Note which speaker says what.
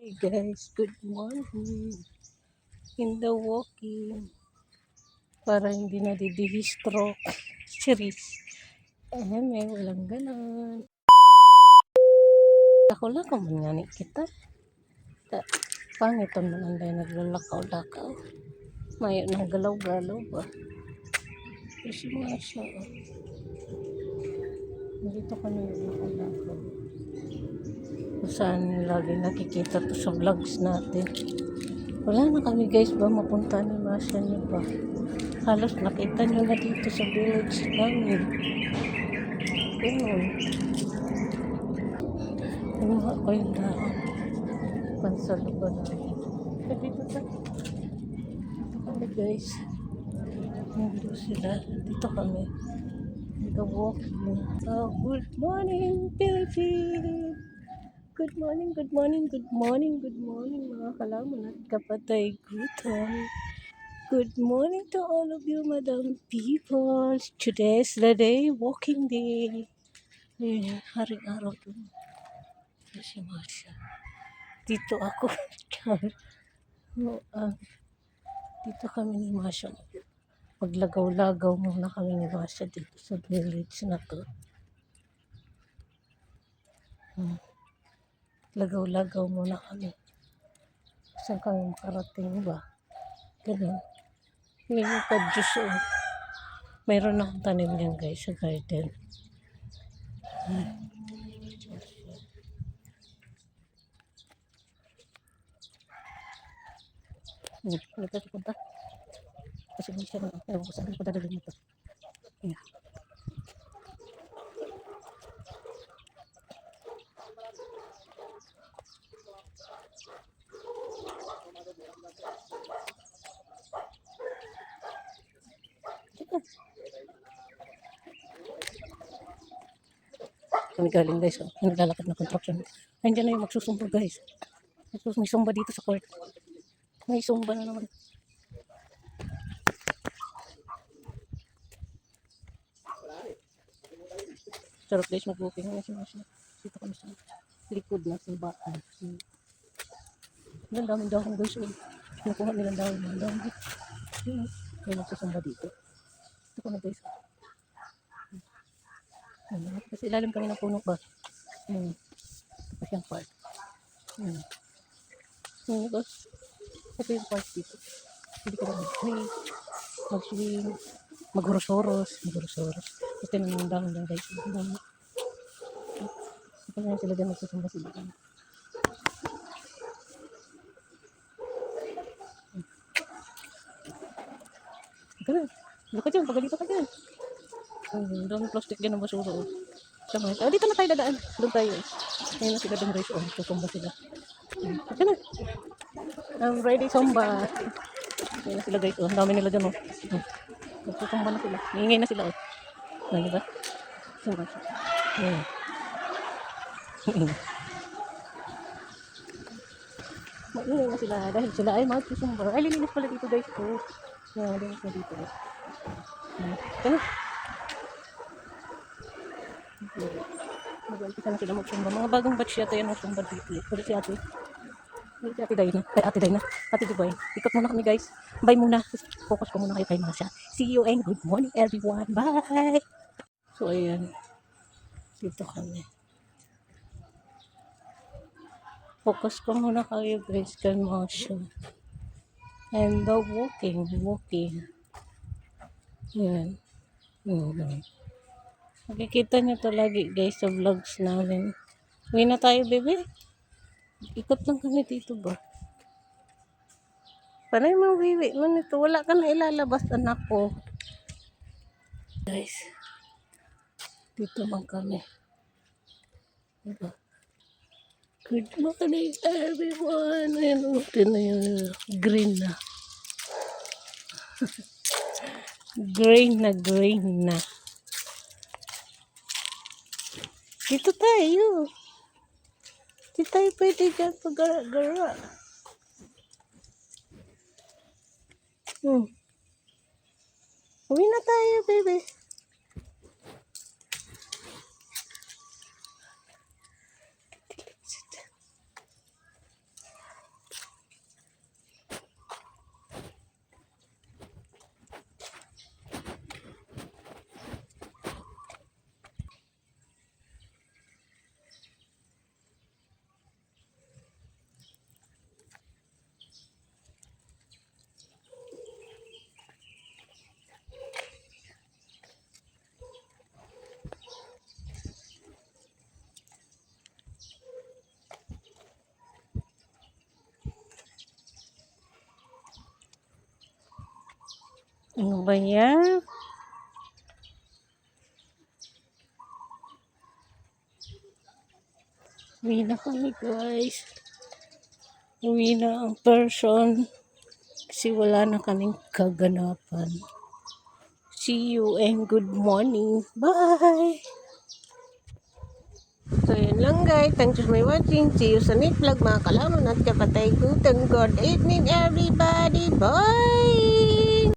Speaker 1: Hey guys, good morning. In the walking, para hindi na stroke. Series. May walang ganon. Ako lang kung mangani kita. Pangiton man ang dahil naglalakaw-lakaw. Mayo nang galaw-galaw ba. Kasi mga siya. Dito ka na naglalakaw-lakaw. Kung saan lagi nakikita to sa vlogs natin. Wala na kami guys ba mapunta ni Masya niyo ba? Halos nakita niyo na dito sa village namin. Ganun. Kinuha ko yung dahon. Pansaluban. Dito sa kami guys. Nandito sila. Dito kami. The walking. Oh, good morning, Philippines! Good morning, good morning, good morning, good morning mga kalaman at kapatay gutom. Good morning to all of you, Madam People. Today's the day, walking day. Ayan, haring-araw to. Si Masya. Dito ako. No, dito kami ni Masya. Maglagaw-lagaw muna kami ni Masya dito sa village na to. Lagaw-lagaw muna kami. Saan kami makarating ba? Ganun. Ngayon pa juice oh. Mayroon akong tanim niyan guys sa garden. Ano pa punta? Kasi hindi siya na. Ewan ko saan ko dadalhin ito. Ayan. Kami galing guys. Oh. Naglalakad na construction. Nandiyan na yung magsusumba guys. May sumba dito sa court. May sumba na naman. Sarap guys mag-booking. Dito kami sa likod na simbaan. Ang daming dahon guys. Nakuha nilang dahon. Ang dami. May magsusumba dito. Ito kami guys. Kasi ilalim kami ng puno ba. Ito siyang park. Guys. Ito yung park dito. Hindi ka lang mag-swing, maghuros-huros. Ito yung dahon lang guys. Ang dami. Ito na sila dyan magsusumba sila. Ito na. Laka dyan, pagalito ka dyan. Ang dami plastic dyan ng basura. Dito na tayo dadaan. Doon tayo. Ngayon na sila doon guys. Susumba sila. Ito na. I'm ready sumba. Ngayon na sila guys. Ang dami nila dyan. Susumba na sila. Hingay na sila. Diba? Sumba siya. Maingay na sila dahil sila ay magsusumba. Ay, lilinis pala dito guys. Lilinis na dito guys. Mag-umpisa na sila magsumba. Mga bagong batch yata yan magsumba dito. Pero si ate. Si ate Dayna. Kay ate Dayna. Ate Dubai. Ikot muna kami guys. Bye muna. Focus ko muna kayo kay Masya. See you and good morning everyone. Bye! So ayan. Dito kami. Focus ko muna kayo guys kay Masya. And the walking. Ayan. Makikita nyo to lagi guys sa vlogs namin. Uwi na tayo bebe. Ikot lang kami dito ba? Panay mawiwi man ito. Wala ka na ilalabas anak ko. Guys. Dito man kami. Diba? Good morning everyone. Ayan ito na yung green na. green na. Dito tayo. Dito tayo pwede dyan pag-gara. Uwi na tayo, baby. Ano ba yan? Uwi na kami guys. Uwi na ang person. Kasi wala na kaming kaganapan. See you and good morning. Bye! So yun lang guys. Thanks for watching. See you sa next vlog mga kalaman at kapatay. Good evening everybody. Bye!